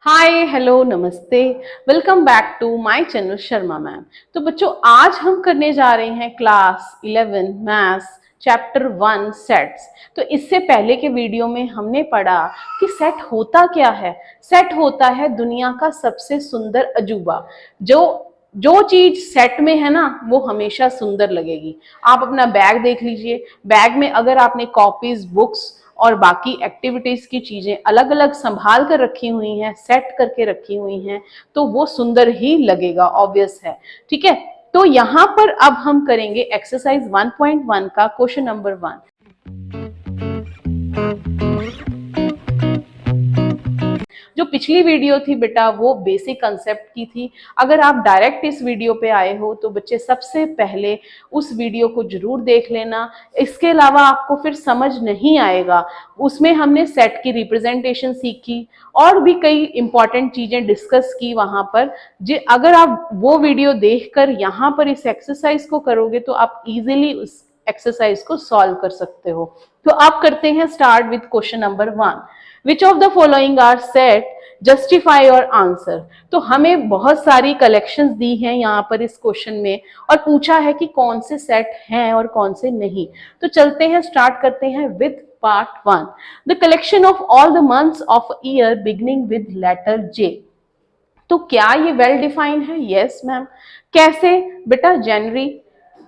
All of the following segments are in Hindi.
हाय हेलो नमस्ते। Welcome back to my channel Sharma ma'am. तो बच्चों आज हम करने जा रहे हैं क्लास 11 मैथ्स चैप्टर 1 सेट्स। तो इससे पहले के वीडियो में हमने पढ़ा कि सेट होता क्या है। सेट होता है दुनिया का सबसे सुंदर अजूबा। जो जो चीज सेट में है ना वो हमेशा सुंदर लगेगी। आप अपना बैग देख लीजिए, बैग में अगर आपने कॉपीज बुक्स और बाकी एक्टिविटीज की चीजें अलग अलग संभाल कर रखी हुई हैं, सेट करके रखी हुई हैं, तो वो सुंदर ही लगेगा, ऑब्वियस है। ठीक है, तो यहां पर अब हम करेंगे एक्सरसाइज 1.1 का क्वेश्चन नंबर 1। जो पिछली वीडियो थी बेटा वो बेसिक कंसेप्ट की थी। अगर आप डायरेक्ट इस वीडियो पे आए हो तो बच्चे सबसे पहले उस वीडियो को जरूर देख लेना। इसके अलावा आपको फिर समझ नहीं आएगा। उसमें हमने सेट की रिप्रेजेंटेशन सीखी और भी कई इंपॉर्टेंट चीजें डिस्कस की वहां पर। अगर आप वो वीडियो देखकर यहाँ पर इस एक्सरसाइज को करोगे तो आप इजीली उस एक्सरसाइज को सॉल्व कर सकते हो। तो आप करते हैं start with question number 1। Which of the following are set, justify और आंसर। तो हमें बहुत सारी कलेक्शंस दी हैं यहाँ पर इस क्वेश्चन में और पूछा है कि कौन से सेट हैं और कौन से नहीं। तो चलते हैं, स्टार्ट करते हैं with part 1। The collection of all the months of year beginning with letter J. तो क्या ये वेल डिफाइंड है? Yes ma'am. कैसे बेटा? January,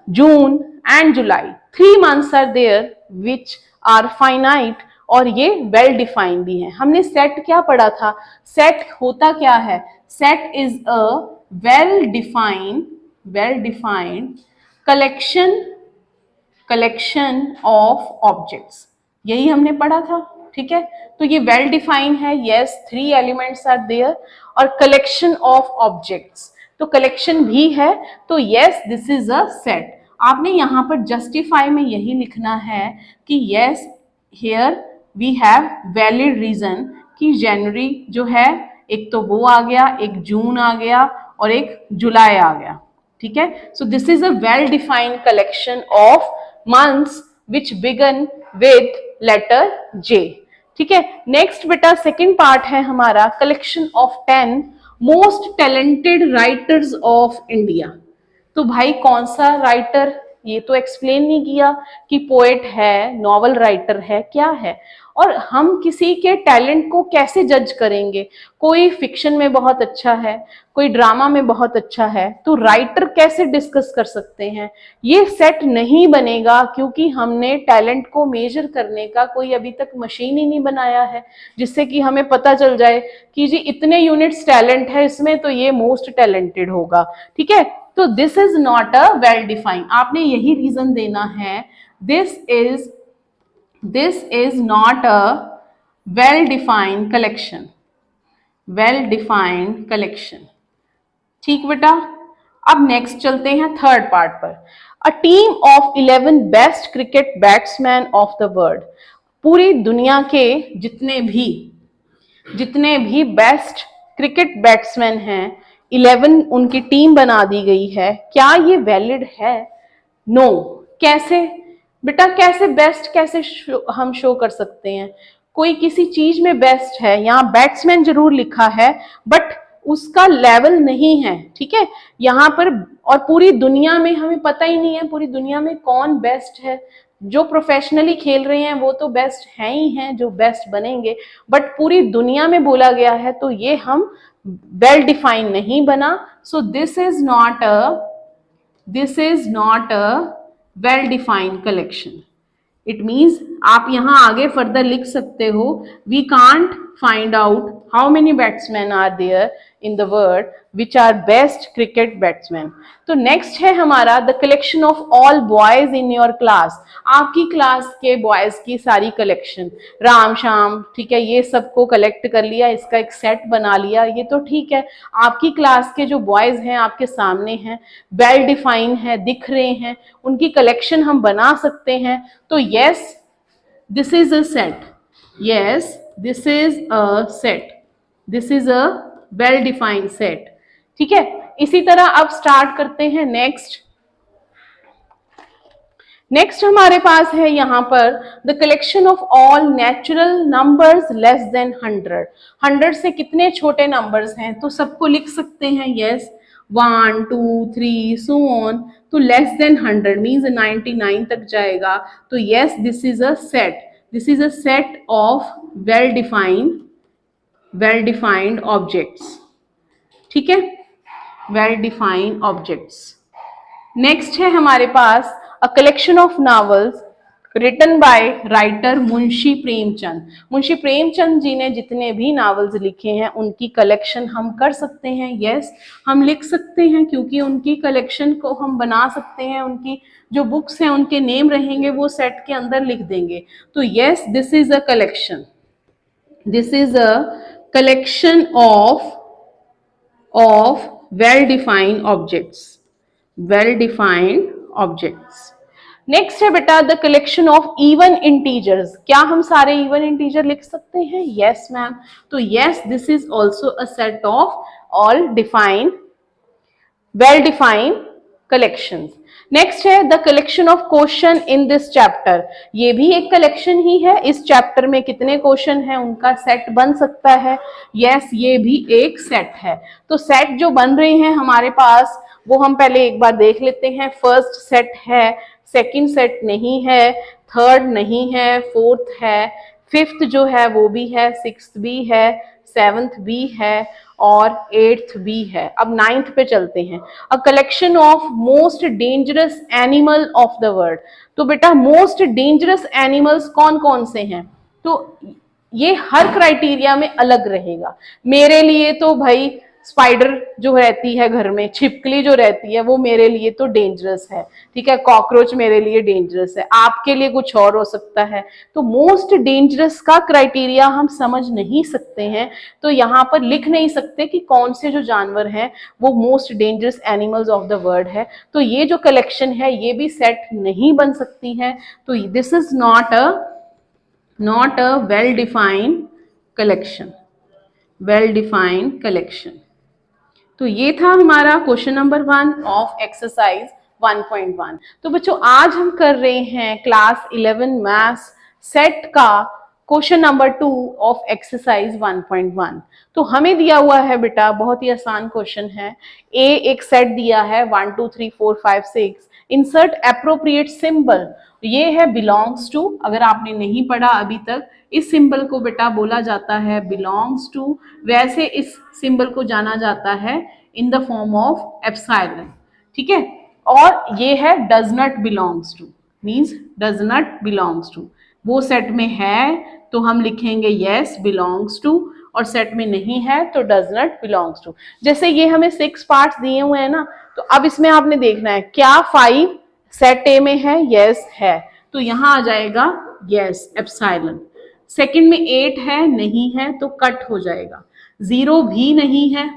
June and July, 3 months are there which are finite और ये वेल डिफाइंड भी है। हमने सेट क्या पढ़ा था? सेट होता क्या है? Set is a well defined collection of objects, यही हमने पढ़ा था। ठीक है, तो ये वेल डिफाइंड है। यस, 3 एलिमेंट्स आर देयर और कलेक्शन ऑफ ऑब्जेक्ट्स, तो कलेक्शन भी है। तो yes, this is a set. आपने यहां पर जस्टिफाई में यही लिखना है कि yes here we have valid reason कि जनवरी जो है एक तो वो आ गया, एक जून आ गया और एक जुलाई आ गया। ठीक है, so this is a well defined collection of months which began with letter J. ठीक है, नेक्स्ट बेटा सेकंड पार्ट है हमारा collection of 10 most talented writers of India. तो भाई कौन सा राइटर, ये तो एक्सप्लेन नहीं किया कि पोएट है, नॉवल राइटर है, क्या है। और हम किसी के टैलेंट को कैसे जज करेंगे? कोई फिक्शन में बहुत अच्छा है, कोई ड्रामा में बहुत अच्छा है, तो राइटर कैसे डिस्कस कर सकते हैं? ये सेट नहीं बनेगा क्योंकि हमने टैलेंट को मेजर करने का कोई अभी तक मशीन ही नहीं बनाया है जिससे कि हमें पता चल जाए कि जी इतने यूनिट्स टैलेंट है इसमें तो ये मोस्ट टैलेंटेड होगा। ठीक है, तो this is not a well defined. आपने यही रीजन देना है, this is not a well defined collection. ठीक बेटा, अब नेक्स्ट चलते हैं थर्ड पार्ट पर। A team of 11 best cricket batsman of the world. पूरी दुनिया के जितने भी बेस्ट क्रिकेट बैट्समैन हैं, 11 उनकी टीम बना दी गई है। क्या ये वैलिड है? नो। कैसे बेटा? कैसे बेस्ट, कैसे हम शो कर सकते हैं? कोई किसी चीज में बेस्ट है, यहाँ बैट्समैन जरूर लिखा है बट उसका लेवल नहीं है। ठीक है, यहाँ पर और पूरी दुनिया में हमें पता ही नहीं है पूरी दुनिया में कौन बेस्ट है। जो प्रोफेशनली खेल रहे हैं वो तो बेस्ट हैं ही हैं, जो बेस्ट बनेंगे, बट पूरी दुनिया में बोला गया है तो ये हम वेल डिफाइन नहीं बना। So this is not a well defined collection. It means आप यहां आगे फर्दर लिख सकते हो, we can't find out how many batsmen are there in the world which are best cricket batsmen. तो नेक्स्ट है हमारा the collection of all boys in your class. आपकी क्लास के बॉयज की सारी कलेक्शन, राम श्याम, ठीक है, ये सबको कलेक्ट कर लिया, इसका एक सेट बना लिया, ये तो ठीक है। आपकी क्लास के जो बॉयज हैं आपके सामने हैं, वेल डिफाइन है, दिख रहे हैं, उनकी कलेक्शन हम बना सकते हैं। तो yes, this is a set. Yes, this is a set. This is a well defined set. ठीक है, इसी तरह अब स्टार्ट करते हैं नेक्स्ट। नेक्स्ट हमारे पास है यहाँ पर the collection of all natural numbers less than 100। 100 से कितने छोटे नंबर्स हैं, तो सबको लिख सकते हैं यस, 1 2 3 सो ऑन। तो लेस देन 100 मीन्स 99 तक जाएगा। तो yes, this is a set, this is a set of well defined objects. ठीक है, वेल डिफाइंड ऑब्जेक्ट्स। नेक्स्ट है हमारे पास a collection of novels written by writer Munshi Premchand. Munshi Premchand ji ने जितने भी नॉवेल्स लिखे हैं उनकी कलेक्शन हम कर सकते हैं। यस, हम लिख सकते हैं, क्योंकि उनकी कलेक्शन को हम बना सकते हैं। उनकी जो बुक्स हैं उनके नेम रहेंगे, वो सेट के अंदर लिख देंगे। तो yes, this is a collection, this is a collection of well defined objects, well defined objects. Next है बेटा the collection of even integers. क्या हम सारे इवन इंटीजर लिख सकते हैं? Yes ma'am. तो yes, this is also a set of all defined well defined collections. Next है the collection of question in this chapter. ये भी एक कलेक्शन ही है। इस चैप्टर में कितने क्वेश्चन हैं उनका सेट बन सकता है। यस, ये भी एक सेट है। तो सेट जो बन रहे हैं हमारे पास वो हम पहले एक बार देख लेते हैं। फर्स्ट सेट है, सेकंड सेट नहीं है, थर्ड नहीं है, फोर्थ है, फिफ्थ जो है वो भी है, सिक्स्थ भी है, सेवंथ भी है और एट्थ भी है। अब नाइन्थ पे चलते हैं। अ collection of most dangerous animal of the world. तो बेटा मोस्ट डेंजरस एनिमल्स कौन कौन से हैं? तो ये हर क्राइटेरिया में अलग रहेगा। मेरे लिए तो भाई स्पाइडर जो रहती है घर में, छिपकली जो रहती है, वो मेरे लिए तो डेंजरस है। ठीक है, कॉकरोच मेरे लिए डेंजरस है, आपके लिए कुछ और हो सकता है। तो मोस्ट डेंजरस का क्राइटेरिया हम समझ नहीं सकते हैं, तो यहाँ पर लिख नहीं सकते कि कौन से जो जानवर हैं वो most dangerous animals of the world है। तो ये जो कलेक्शन है ये भी सेट नहीं बन सकती है। तो this is not a well defined collection, well defined collection. तो ये था हमारा क्वेश्चन नंबर 1 ऑफ एक्सरसाइज 1.1। तो बच्चों आज हम कर रहे हैं क्लास 11 मैथ्स सेट का क्वेश्चन नंबर 2 ऑफ एक्सरसाइज 1.1। तो हमें दिया हुआ है बेटा बहुत ही आसान क्वेश्चन है। ए एक सेट दिया है 1 2 3 4 5 6, इंसर्ट एप्रोप्रिएट सिंबल। ये है बिलोंग्स टू। अगर आपने नहीं पढ़ा अभी तक, इस सिंबल को बेटा बोला जाता है बिलोंग्स टू। वैसे इस सिंबल को जाना जाता है in the form of epsilon. ठीक है, और ये है does not belongs to, means does not belongs to. वो सेट में है तो हम लिखेंगे यस बिलोंग्स टू, और सेट में नहीं है तो डज नॉट बिलोंग्स टू। जैसे ये हमें 6 पार्ट्स दिए हुए हैं ना, तो अब इसमें आपने देखना है क्या 5 सेट ए में है? यस है, तो यहां आ जाएगा यस एप्सिलॉन। सेकंड में 8 है, नहीं है तो कट हो जाएगा। 0 भी नहीं है,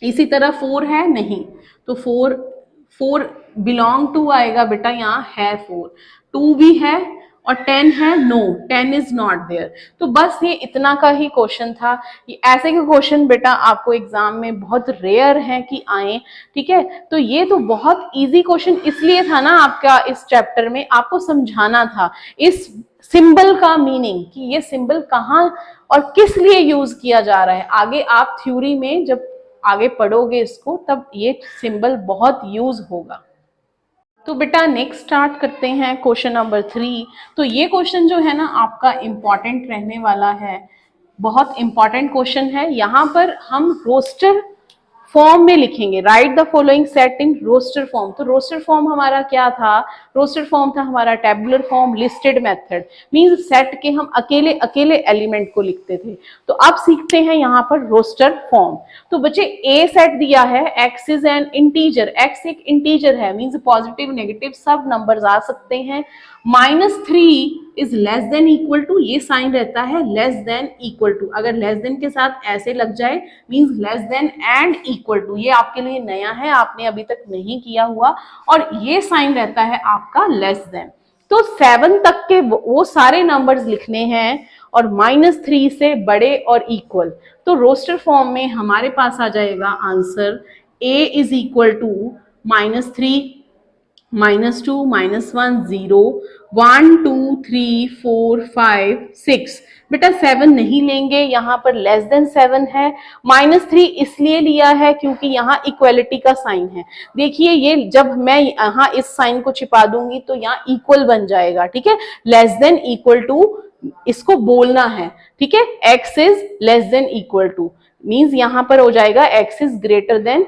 इसी तरह 4 है, नहीं तो 4 बिलोंग टू आएगा बेटा, यहाँ है 4। 2 भी है और 10 है, नो 10 इज नॉट देयर। तो बस ये इतना का ही क्वेश्चन था। ये ऐसे के क्वेश्चन बेटा आपको एग्जाम में बहुत रेयर है कि आए। ठीक है, तो ये तो बहुत इजी क्वेश्चन इसलिए था ना, आपका इस चैप्टर में आपको समझाना था इस सिंबल का मीनिंग कि ये सिंबल कहाँ और किस लिए यूज किया जा रहा है। आगे आप थ्योरी में जब आगे पढ़ोगे इसको तब ये सिंबल बहुत यूज होगा। तो बेटा नेक्स्ट स्टार्ट करते हैं क्वेश्चन नंबर 3। तो ये क्वेश्चन जो है ना आपका इंपॉर्टेंट रहने वाला है, बहुत इंपॉर्टेंट क्वेश्चन है। यहाँ पर हम रोस्टर फॉर्म में लिखेंगे, write the following set in roster form. तो रोस्टर फॉर्म हमारा क्या था? रोस्टर फॉर्म था हमारा tabular form listed method, means set के हम अकेले अकेले एलिमेंट को लिखते थे। तो अब सीखते हैं यहाँ पर रोस्टर फॉर्म। तो बच्चे ए सेट दिया है, x is an integer, x एक इंटीजर है, मींस पॉजिटिव नेगेटिव सब नंबर्स आ सकते हैं। -3 is less than equal to, ये साइन रहता है लेस देन इक्वल टू। अगर लेस देन के साथ ऐसे लग जाए means less than and equal to, ये आपके लिए नया है, आपने अभी तक नहीं किया हुआ। और ये साइन रहता है आपका लेस देन। तो 7 तक के वो सारे नंबर्स लिखने हैं और -3 से बड़े और इक्वल। तो रोस्टर फॉर्म में हमारे पास आ जाएगा answer a is equal to -3 -2 -1 0 1 2 3 4 5 6। बेटा 7 नहीं लेंगे, यहाँ पर लेस देन 7 है। -3 इसलिए लिया है क्योंकि यहाँ इक्वलिटी का साइन है। देखिए ये जब मैं यहाँ इस साइन को छिपा दूंगी तो यहाँ इक्वल बन जाएगा, ठीक है। लेस देन इक्वल टू इसको बोलना है, ठीक है। x is less than equal to means यहाँ पर हो जाएगा x is greater than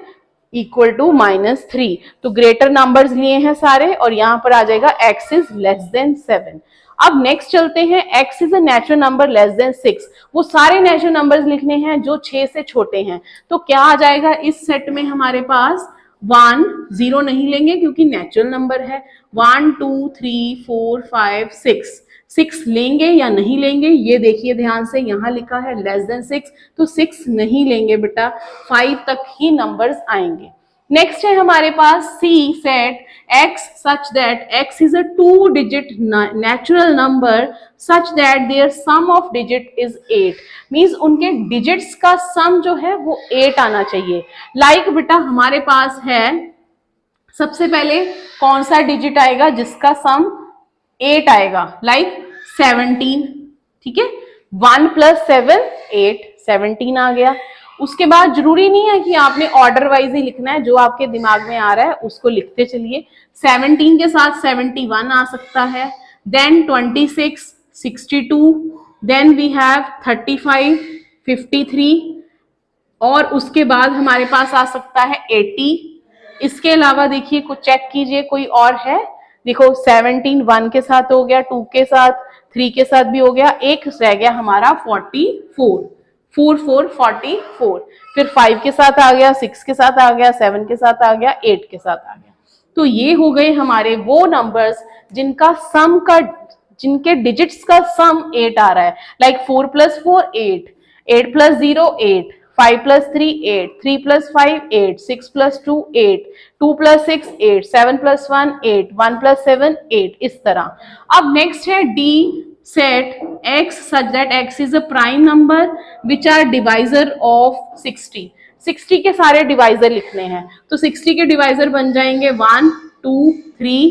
equal to -3। तो ग्रेटर नंबर्स लिए हैं सारे और यहां पर आ जाएगा x इज लेस देन 7। अब नेक्स्ट चलते हैं, x is a natural number less than 6। वो सारे नेचुरल नंबर्स लिखने हैं जो 6 से छोटे हैं। तो क्या आ जाएगा इस सेट में हमारे पास 1 0 नहीं लेंगे क्योंकि नेचुरल नंबर है। 1 2 3 4 5 6 लेंगे या नहीं लेंगे ये देखिए ध्यान से, यहां लिखा है लेस देन 6 तो 6 नहीं लेंगे बेटा, 5 तक ही नंबर्स आएंगे। नेक्स्ट है हमारे पास सी set x such that x is a 2-digit natural number such that their sum of digit is 8। Means उनके डिजिट्स का सम जो है वो 8 आना चाहिए। लाइक बेटा हमारे पास है, सबसे पहले कौन सा डिजिट आएगा जिसका सम 8 आएगा, लाइक 17, ठीक है। 1 + 7 8, 17 आ गया। उसके बाद जरूरी नहीं है कि आपने ऑर्डर वाइज ही लिखना है, जो आपके दिमाग में आ रहा है उसको लिखते चलिए। 17 के साथ 71 आ सकता है, देन 26 62, देन वी हैव 35 53 और उसके बाद हमारे पास आ सकता है 80। इसके अलावा देखिए कुछ चेक कीजिए कोई और है, देखो 17 1 के साथ हो गया, 2 के साथ, 3 के साथ भी हो गया, एक रह गया हमारा 44 4 4 44, फिर 5 के साथ आ गया, 6 के साथ आ गया, 7 के साथ आ गया, 8 के साथ आ गया। तो ये हो गए हमारे वो नंबर्स जिनका सम का, जिनके डिजिट्स का सम 8 आ रहा है। लाइक 4 + 4 8, 8 + 0 8, 5 + 3 8, 3 + 5 8, 6 + 2 8, 2 + 6 8, 7 + 1 8, 1 + 7 8, इस तरह। अब नेक्स्ट है D set x such that x is a prime number which are divisor of 60। 60 के सारे डिवाइजर लिखने हैं तो 60 के डिवाइजर बन जाएंगे 1 2 3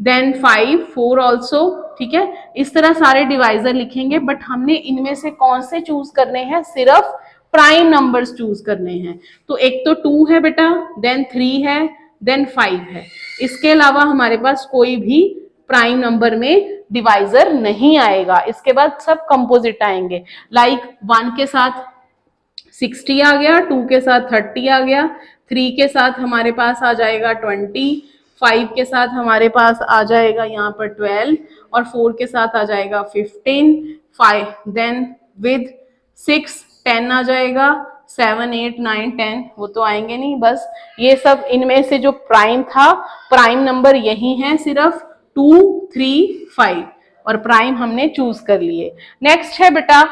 देन 5 4 ऑल्सो, ठीक है। इस तरह सारे डिवाइजर लिखेंगे, बट हमने इनमें से कौन से चूज करने हैं, सिर्फ प्राइम नंबर्स चूज करने हैं। तो एक तो 2 है बेटा, देन 3 है, देन 5 है। इसके अलावा हमारे पास कोई भी प्राइम नंबर में डिवाइजर नहीं आएगा। इसके बाद सब कंपोजिट आएंगे, लाइक 1 के साथ 60 आ गया, 2 के साथ 30 आ गया, 3 के साथ हमारे पास आ जाएगा 20, 5 के साथ हमारे पास आ जाएगा यहाँ पर 12 और 4 के साथ आ जाएगा 15, 5 देन विद 6 10 आ जाएगा, 7 8 9 10 वो तो आएंगे नहीं। बस ये सब इनमें से जो प्राइम था, प्राइम नंबर यही है सिर्फ 2 3 5 और प्राइम हमने चूज कर लिए। नेक्स्ट है बेटा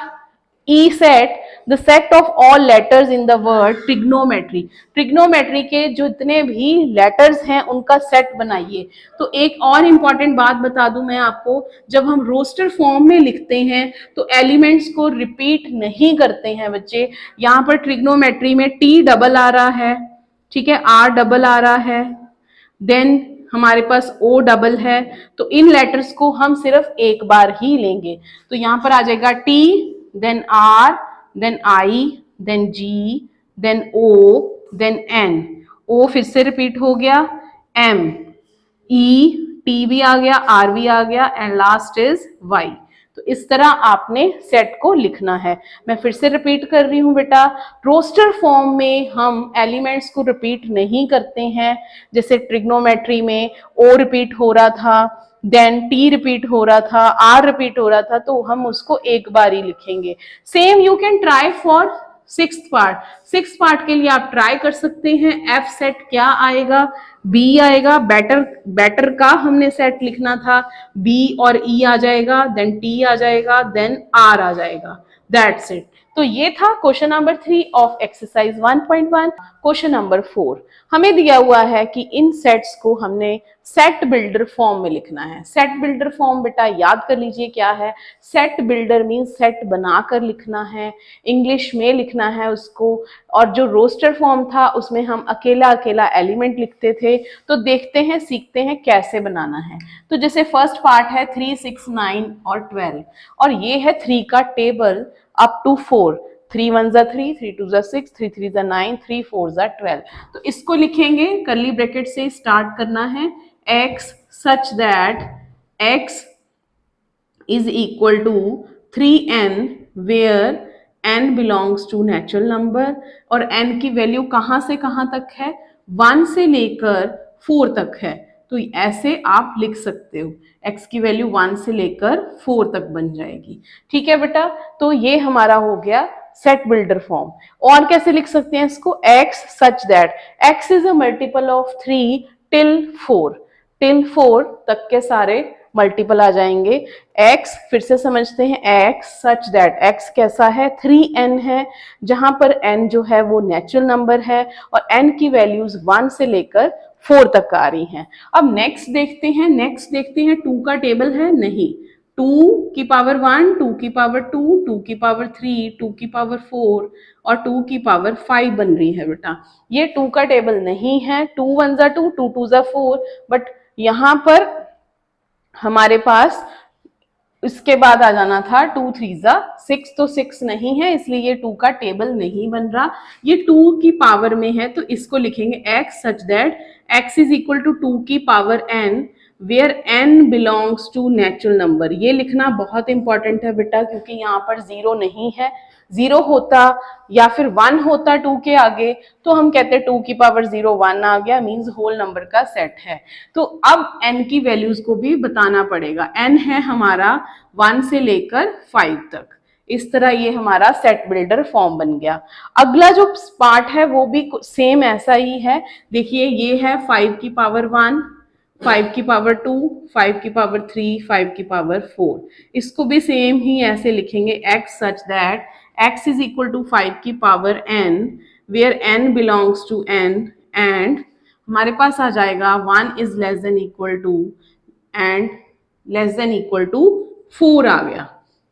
E set, the set of all letters in the word trigonometry. Trigonometry के जितने भी लेटर्स हैं उनका सेट बनाइए। तो एक और इंपॉर्टेंट बात बता दूं मैं आपको, जब हम रोस्टर फॉर्म में लिखते हैं तो एलिमेंट्स को रिपीट नहीं करते हैं बच्चे। यहाँ पर ट्रिग्नोमेट्री में टी डबल आ रहा है, ठीक है, आर डबल आ रहा है, देन हमारे पास ओ डबल है, तो इन लेटर्स को हम सिर्फ एक बार ही लेंगे। तो यहां पर आ जाएगा T, then R, then I, then G, then O, then N. O फिर से रिपीट हो गया, एम, ई, टी भी आ गया, आर भी आ गया एंड लास्ट इज वाई। तो इस तरह आपने सेट को लिखना है। मैं फिर से रिपीट कर रही हूं बेटा, रोस्टर फॉर्म में हम एलिमेंट्स को रिपीट नहीं करते हैं। जैसे ट्रिग्नोमेट्री में ओ रिपीट हो रहा था, देन टी रिपीट हो रहा था, आर रिपीट हो रहा था, तो हम उसको एक बार ही लिखेंगे। Same you can try for sixth part. Sixth part के लिए आप ट्राई कर सकते हैं। एफ सेट क्या आएगा, बी आएगा, बेटर का हमने सेट लिखना था, बी और ई आ जाएगा, देन टी आ जाएगा, देन आर आ जाएगा, दैट्स इट। तो ये था question number 3 of exercise 1.1। Question number 4 हमें दिया हुआ है कि इन सेट्स को हमने सेट बिल्डर फॉर्म में लिखना है। सेट बिल्डर फॉर्म बेटा याद कर लीजिए क्या है। सेट बिल्डर मीन सेट बनाकर लिखना है, इंग्लिश में लिखना है उसको। और जो रोस्टर फॉर्म था उसमें हम अकेला अकेला एलिमेंट लिखते थे। तो देखते हैं, सीखते हैं कैसे बनाना है। तो जैसे फर्स्ट पार्ट है 3, 6, 9 और 12 और ये है 3 का टेबल अप टू 4। 3 1 जा 3, 3 2 जा 6, 3 3 जा 9, 3 4 जा 12। तो इसको लिखेंगे, कर्ली ब्रैकेट से स्टार्ट करना है, x such that x is equal to 3n where n belongs to natural number। और n की वैल्यू कहां से कहां तक है, 1 से लेकर 4 तक है। तो ऐसे आप लिख सकते हो, x की वैल्यू 1 से लेकर 4 तक बन जाएगी। ठीक है बेटा, तो ये हमारा हो गया सेट बिल्डर फॉर्म। और कैसे लिख सकते हैं इसको, x such that x is a multiple of 3 till 4। Till 4 तक के सारे मल्टीपल आ जाएंगे। x फिर से समझते हैं, x सच दैट x कैसा है, 3n है, जहां पर n जो है वो नेचुरल नंबर है और n की वैल्यूज 1 से लेकर 4 तक आ रही हैं। अब नेक्स्ट देखते हैं 2 का टेबल है, नहीं, 2 की पावर 1, 2 की पावर 2, 2 की पावर 3, 2 की पावर 4 और 2 की पावर 5 बन रही है बेटा। ये 2 का टेबल नहीं है, 2 1 जा 2, 2 2 जा 4, बट यहां पर हमारे पास इसके बाद आ जाना था 2 3 जा 6, तो 6 नहीं है, इसलिए ये 2 का टेबल नहीं बन रहा। ये 2 की पावर में है, तो इसको लिखेंगे x such that x is equal to 2 की power n where n belongs to natural number. ये लिखना बहुत इंपॉर्टेंट है बेटा, क्योंकि यहाँ पर 0 नहीं है। 0 होता या फिर 1 होता 2 के आगे तो हम कहते 2 की पावर 0 1 आ गया, मींस होल नंबर का सेट है। तो अब n की वैल्यूज को भी बताना पड़ेगा। n है हमारा 1 से लेकर 5 तक। इस तरह ये हमारा सेट बिल्डर फॉर्म बन गया। अगला जो पार्ट है वो भी सेम ऐसा ही है। देखिए ये है 5 की पावर 1, 5 की पावर 2, 5 की पावर 3, 5 की पावर 4। इसको भी सेम ही ऐसे लिखेंगे, x such that x is equal to 5 की power n where n belongs to n and हमारे पास आ जाएगा 1 is less than equal to and less than equal to 4 आ गया।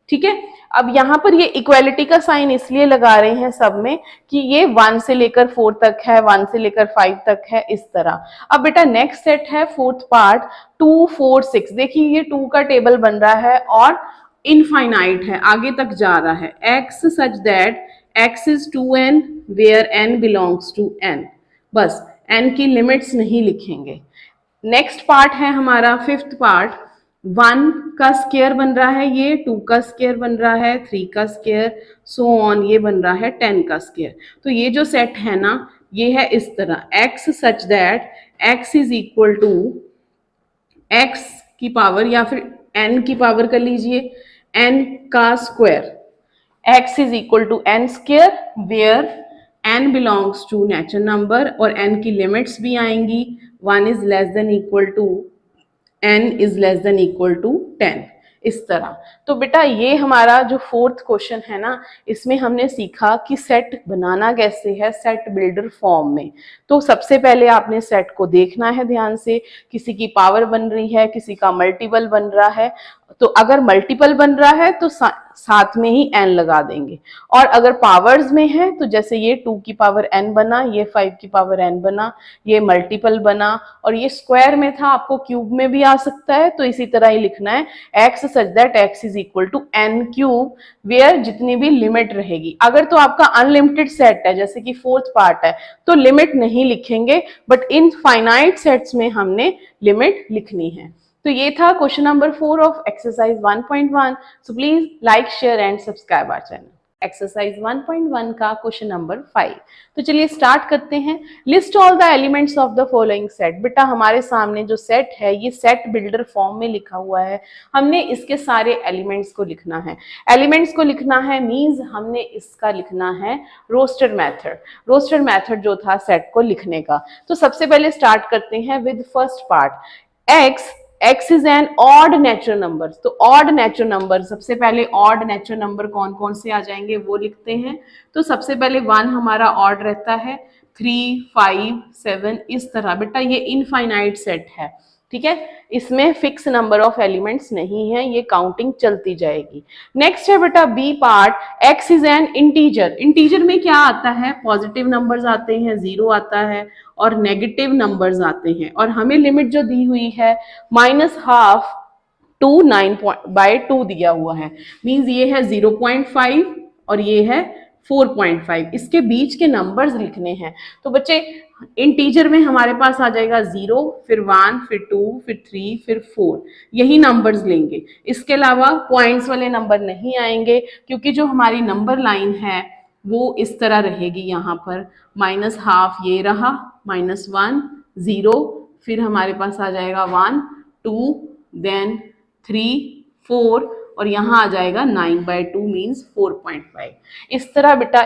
ठीक है, अब यहाँ पर ये इक्वालिटी का साइन इसलिए लगा रहे हैं सब में कि ये 1 से लेकर 4 तक है, 1 से लेकर 5 तक है, इस तरह। अब बेटा नेक्स्ट सेट है फोर्थ पार्ट 2 4 6। देखिए ये 2 का टेबल बन रहा है और इनफाइनाइट है, आगे तक जा रहा है। x such that x is 2n where n belongs to n। बस n की लिमिट्स नहीं लिखेंगे। नेक्स्ट पार्ट है हमारा फिफ्थ पार्ट, 1 का स्क्वायर बन रहा है, ये 2 का स्क्वायर बन रहा है, 3 का स्क्वायर, सो ऑन, ये बन रहा है 10 का स्क्वायर। तो ये जो सेट है ना, ये है इस तरह, x such that x is equal to x की पावर या फिर n की पावर कर लीजिए, n का square, x is equal to n square where n belongs to natural number और n की लिमिट्स भी आएंगी, 1 is less than equal to n is less than equal to 10, इस तरह। तो बेटा ये हमारा जो फोर्थ क्वेश्चन है ना, इसमें हमने सीखा कि सेट बनाना कैसे है सेट बिल्डर फॉर्म में। तो सबसे पहले आपने सेट को देखना है ध्यान से, किसी की पावर बन रही है, किसी का मल्टीपल बन रहा है। तो अगर मल्टीपल बन रहा है तो साथ में ही n लगा देंगे, और अगर पावर्स में है तो जैसे ये 2 की पावर n बना, ये 5 की पावर n बना, ये मल्टीपल बना, और ये स्क्वायर में था, आपको क्यूब में भी आ सकता है। तो इसी तरह ही लिखना है, x such that x is equal to n cube where जितनी भी लिमिट रहेगी। अगर तो आपका अनलिमिटेड सेट है जैसे कि फोर्थ पार्ट है तो लिमिट नहीं लिखेंगे, बट इन फाइनाइट सेट्स में हमने लिमिट लिखनी है। तो ये था question number 4 of exercise 1.1। So please like share and subscribe our channel. Exercise 1.1 का क्वेश्चन नंबर 5। तो चलिए स्टार्ट करते हैं। List all the elements of the following set. बेटा हमारे सामने जो सेट है ये सेट बिल्डर फॉर्म में लिखा हुआ है, हमने इसके सारे एलिमेंट्स को लिखना है। एलिमेंट्स को लिखना है मींस हमने इसका लिखना है रोस्टर मेथड। रोस्टर मेथड जो था सेट को लिखने का। तो सबसे पहले स्टार्ट करते हैं with first part, x x is N odd natural number. तो ऑड नेचुरल नंबर, सबसे पहले ऑड नेचुरल नंबर कौन कौन से आ जाएंगे वो लिखते हैं। तो सबसे पहले 1 हमारा ऑड रहता है, 3, 5, 7 इस तरह। बेटा ये इनफाइनाइट सेट है, ठीक है, इसमें फिक्स नंबर ऑफ एलिमेंट्स नहीं है, ये काउंटिंग चलती जाएगी। नेक्स्ट है बेटा B part, x is an integer. Integer में क्या आता है, पॉजिटिव नंबर्स आते हैं, 0 आता है और नेगेटिव नंबर्स आते हैं। और हमें लिमिट जो दी हुई है -12 टू 9/2 दिया हुआ है, मींस ये है 0.5 और ये है 4.5, इसके बीच के नंबर्स लिखने हैं। तो बच्चे इंटीजर में हमारे पास आ जाएगा 0, फिर 1, फिर 2, फिर 3, फिर 4, यही नंबर्स लेंगे। इसके अलावा पॉइंट्स वाले नंबर नहीं आएंगे, क्योंकि जो हमारी नंबर लाइन है वो इस तरह रहेगी। यहाँ पर -12 ये रहा, -1, 0, फिर हमारे पास आ जाएगा 1, 2, देन 3, 4 और यहाँ आ जाएगा 9/2 मीन्स 4.5। इस तरह बेटा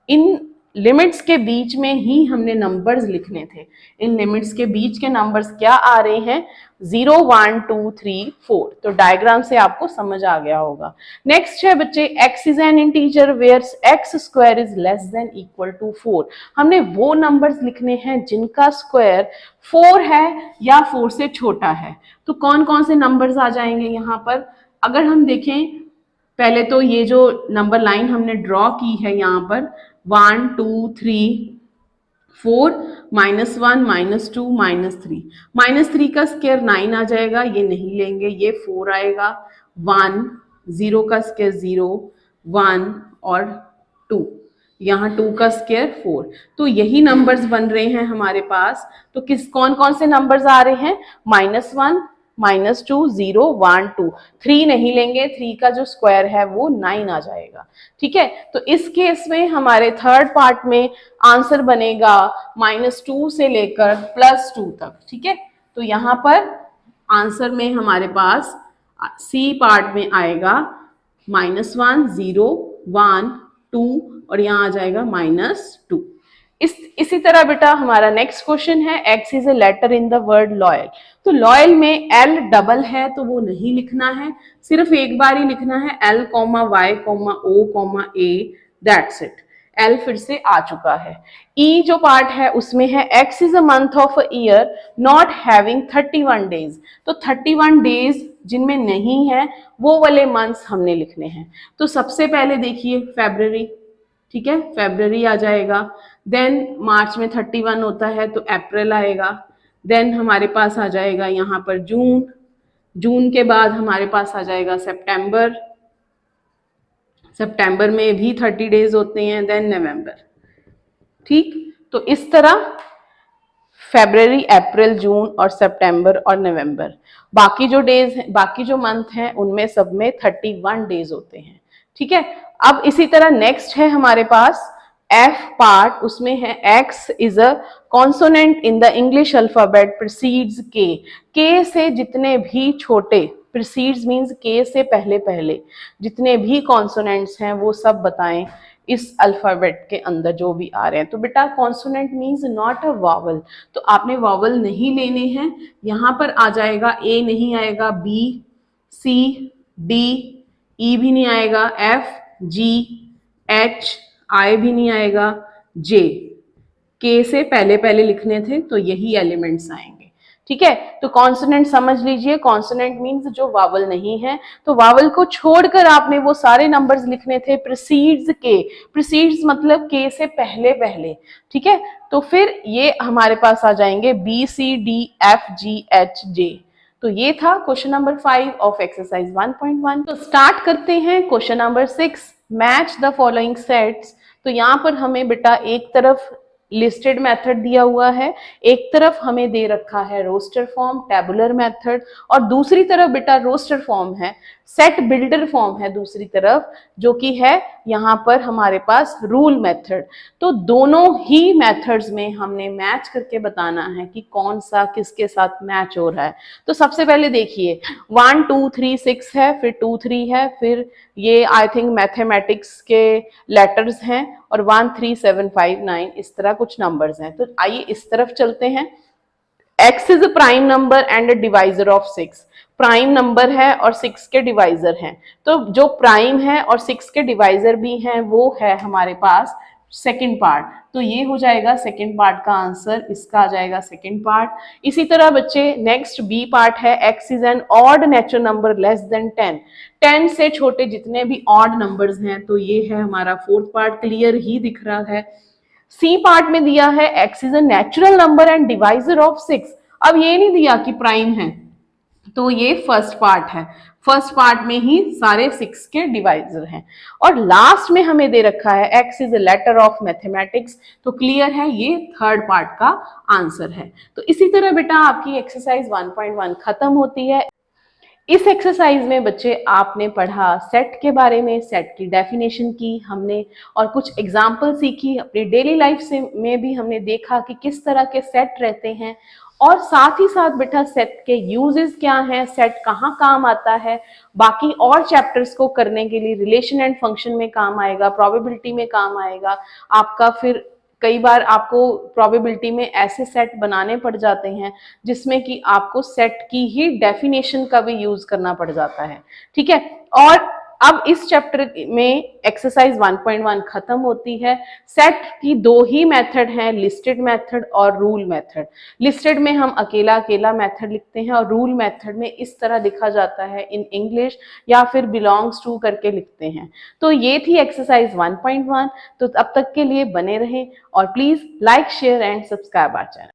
इन लिमिट्स के बीच में ही हमने नंबर्स लिखने थे। इन लिमिट्स के बीच के नंबर्स क्या आ रहे हैं, 0, 1, 2, 3, 4। तो डायग्राम से आपको समझ आ गया होगा। नेक्स्ट है बच्चे x is an integer where x² is less than equal to 4। हमने वो नंबर्स लिखने हैं जिनका स्क्वायर 4 है या 4 से छोटा है। तो कौन कौन से नंबर्स आ जाएंगे यहाँ पर, अगर हम देखें पहले तो ये जो नंबर लाइन हमने ड्रॉ की है यहाँ पर 1, 2, 3, 4, -1, -2, -3, -3 का स्क्वायर 9 आ जाएगा, ये नहीं लेंगे, ये 4 आएगा, 1, 0 का स्क्वायर 0, 1 और 2, यहाँ 2 का स्क्वायर 4। तो यही नंबर्स बन रहे हैं हमारे पास। तो कौन कौन से नंबर्स आ रहे हैं, -1, -2, 0, 1, 2, 3 नहीं लेंगे, 3 का जो स्क्वायर है वो 9 आ जाएगा, ठीक है। तो इस केस में हमारे थर्ड पार्ट में आंसर बनेगा -2 से लेकर +2 तक, ठीक है। तो यहाँ पर आंसर में हमारे पास सी पार्ट में आएगा -1, 0, 1, 2 और यहाँ आ जाएगा -2। इसी तरह बेटा हमारा नेक्स्ट क्वेश्चन है, x is a letter in the word loyal. तो लॉयल में L डबल है तो वो नहीं लिखना है, सिर्फ एक बार ही लिखना है, L, Y, O, A, that's it. L फिर से आ चुका है। E जो पार्ट है उसमें है x is a month of a year not having 31 days. तो 31 डेज जिनमें नहीं है वो वाले मंथ्स हमने लिखने हैं। तो सबसे पहले देखिए फरवरी, ठीक है, फरवरी आ जाएगा। देन मार्च में 31 होता है तो अप्रैल आएगा। देन हमारे पास आ जाएगा यहाँ पर जून, जून के बाद हमारे पास आ जाएगा सितंबर, सितंबर में भी 30 डेज होते हैं। देन नवंबर, ठीक। तो इस तरह फरवरी, अप्रैल, जून और सितंबर और नवंबर, बाकी जो डेज हैं, बाकी जो मंथ हैं उनमें सब में 31 डेज होते हैं, ठीक है। अब इसी तरह नेक्स्ट है हमारे पास F पार्ट, उसमें है X is a consonant in the English alphabet precedes K से जितने भी छोटे, प्रीसीड्स मीन्स K से पहले पहले जितने भी कॉन्सोनेंट्स हैं वो सब बताएं इस अल्फाबेट के अंदर जो भी आ रहे हैं। तो बेटा consonant means not a vowel, तो आपने वावल नहीं लेने हैं। यहाँ पर आ जाएगा A नहीं आएगा, B, C, D, E भी नहीं आएगा, F, G, H, I भी नहीं आएगा, J, K से पहले पहले लिखने थे तो यही एलिमेंट्स आएंगे, ठीक है। तो कॉन्सोनेंट समझ लीजिए, कॉन्सोनेंट मीन्स जो वावल नहीं है। तो वावल को छोड़कर आपने वो सारे नंबर्स लिखने थे प्रीसीड्स K, प्रीसीड्स मतलब K से पहले पहले, ठीक है। तो फिर ये हमारे पास आ जाएंगे B, C, D, F, G, H, J। तो ये था क्वेश्चन नंबर 5 ऑफ एक्सरसाइज 1.1। तो स्टार्ट करते हैं question number 6, match the following sets. तो यहाँ पर हमें बेटा एक तरफ लिस्टेड मेथड दिया हुआ है, एक तरफ हमें दे रखा है रोस्टर फॉर्म, टेबुलर मेथड, और दूसरी तरफ बेटा रोस्टर फॉर्म है, सेट बिल्डर फॉर्म है दूसरी तरफ, जो कि है यहाँ पर हमारे पास रूल मेथड। तो दोनों ही मेथड्स में हमने मैच करके बताना है कि कौन सा किसके साथ मैच हो रहा है। तो सबसे पहले देखिए 1, 2, 3, 6 है, फिर 2, 3 है, फिर ये आई थिंक मैथमेटिक्स के लेटर्स हैं, और 1, 3, 7, 5, 9 इस तरह कुछ नंबर्स हैं। तो आइए इस तरफ चलते हैं। x is a prime number and a divisor of 6, prime number है और 6 के डिवाइजर हैं, तो जो प्राइम है और 6 के डिवाइजर भी हैं वो है हमारे पास सेकंड पार्ट। तो ये हो जाएगा सेकंड पार्ट का आंसर, इसका आ जाएगा सेकंड पार्ट। इसी तरह बच्चे नेक्स्ट बी पार्ट है, x is N odd natural number less than 10, 10 से छोटे जितने भी ऑड नंबर्स हैं, तो ये है हमारा फोर्थ पार्ट, क्लियर ही दिख रहा है। सी पार्ट में दिया है x is a natural number and divisor of 6, अब ये नहीं दिया कि प्राइम है, तो ये फर्स्ट पार्ट है, फर्स्ट पार्ट में ही सारे 6 के डिवाइजर हैं। और लास्ट में हमें दे रखा है x is a letter of mathematics, तो क्लियर है ये थर्ड पार्ट का आंसर है। तो इसी तरह बेटा आपकी एक्सरसाइज 1.1 खत्म होती है। इस एक्सरसाइज में बच्चे आपने पढ़ा सेट के बारे में, सेट की डेफिनेशन की हमने और कुछ एग्जाम्पल सीखी, अपनी डेली लाइफ से में भी हमने देखा कि किस तरह के सेट रहते हैं, और साथ ही साथ बेटा सेट के यूजेस क्या हैं, सेट कहाँ काम आता है, बाकी और चैप्टर्स को करने के लिए रिलेशन एंड फंक्शन में काम आएगा, प्रोबेबिलिटी में काम आएगा आपका। फिर कई बार आपको प्रोबेबिलिटी में ऐसे सेट बनाने पड़ जाते हैं जिसमें कि आपको सेट की ही डेफिनेशन का भी यूज करना पड़ जाता है, ठीक है। और अब इस चैप्टर में एक्सरसाइज 1.1 खत्म होती है। सेट की दो ही मेथड हैं, लिस्टेड मेथड और रूल मेथड। लिस्टेड में हम अकेला अकेला मेथड लिखते हैं और रूल मेथड में इस तरह लिखा जाता है इन इंग्लिश या फिर बिलोंग्स टू करके लिखते हैं। तो ये थी एक्सरसाइज 1.1। तो अब तक के लिए बने रहें और please like share and subscribe our channel.